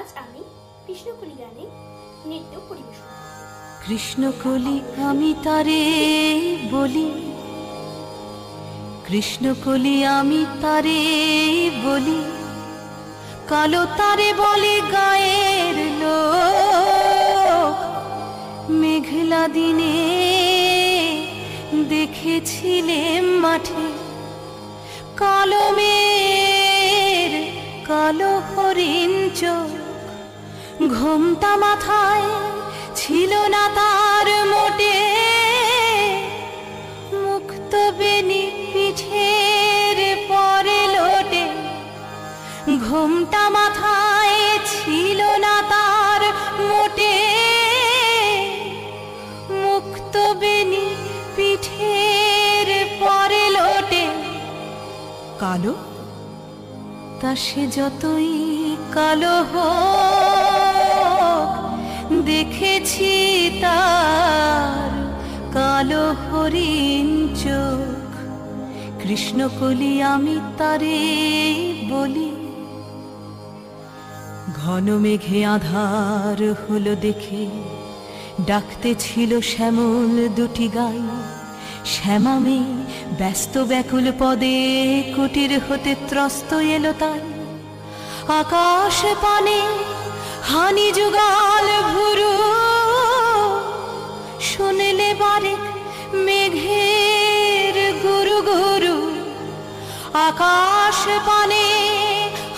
আজ আমি কৃষ্ণকলি গানে নৃত্য পরিবেশন করব। কৃষ্ণকলি আমি তারে বলি, কৃষ্ণকলি আমি তারে বলি, কালো তারে বলে গায়ের লোক। মেঘলা দিনে দেখেছিলেম মাঠে কালো মেয়ের কালো হরিণ চোখ। ঘোমটা মাথায় ছিল না তার মোটে, মুক্ত বেনি পিঠের পরে লোটে। ঘোমটা মাথায় ছিল না তার মোটে, মুক্ত বেনি পিঠের পরে লোটে। কালো তা সে যতই কালো হোক, দেখেছি তার কালো হরিণ চোখ। কৃষ্ণকলি আমি তারে বলি। ঘন মেঘে আধার হলো দেখে ডাকতে ছিল শ্যামল দুটি গাই। শ্যামা মেয়ে ব্যস্ত ব্যাকুল পদে কুটির হতে ত্রস্ত এলো তাই। আকাশ পানে হানি যুগাল ভুরু, শুনলে বারেক মেঘের গুরু গুরু। আকাশ পানে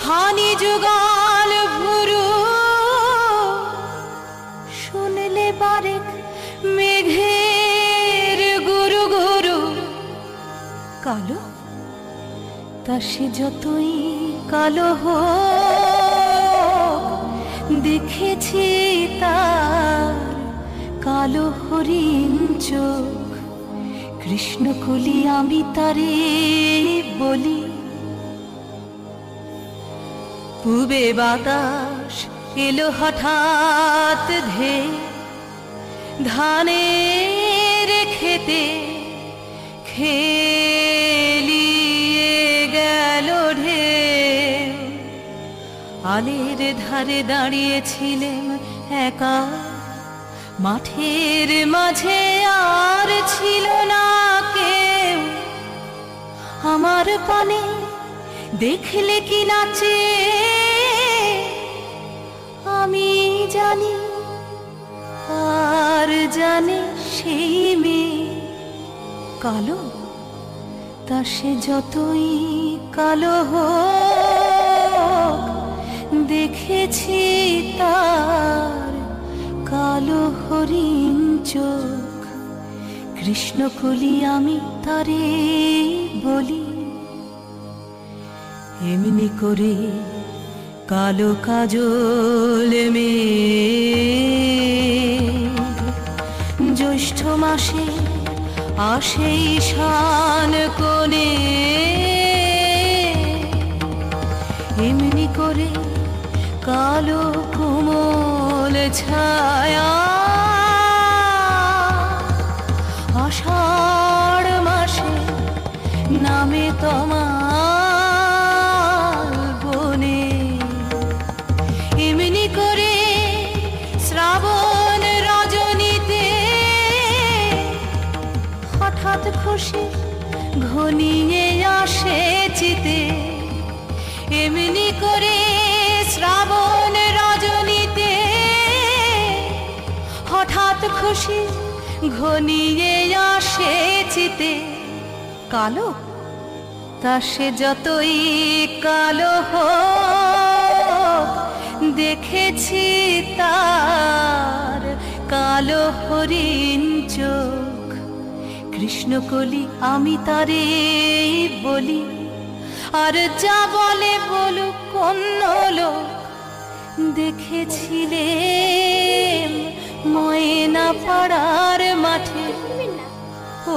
হানি যুগাল ভুরু, শুনলে বারেক মেঘের গুরু গুরু। কালো তা সে যতই কালো হোক, দেখেছি তার কালো হরিণ চোখ। কৃষ্ণকলি আমি তারে বলি। পূবে বাতাস এলো হঠাৎ ধে, ধানের খেতে খেলিয়ে গেল ঢেউ। আলের ধারে দাঁড়িয়েছিলেন একা, মাঠের মাঝে আর ছিল না কেউ। আমার পানে দেখলে কি নাচে আমি জানি, আর জানে সেই মেয়ে। কালো তা সে যতই কালো হোক, দেখেছি তার কালো হরিণ চোখ। কৃষ্ণকলি আমি তারে বলি। এমনি করে কালো কাজল মেঘ জ্যৈষ্ঠ মাসে আসে ঈশান কোণে। এমনি করে কালো কোমল ছায়া আষাঢ় মাসে নামে তোমার বনে। এমনি করে শ্রাবণ রজনীতে হঠাৎ খুশি ঘনিয়ে আসে চিতে। এমনি করে শ্রাবণ রজনীতে হঠাৎ খুশি ঘনিয়ে আসে চিতে। কালো তা সে যতই কালো হোক, দেখেছি তার কালো হরিণ চোখ। কৃষ্ণকলি আমি তারে বলি। আর যা বলে বলুক অন্য লোক, দেখেছিলেম ময়না পাড়ার মাঠে। ও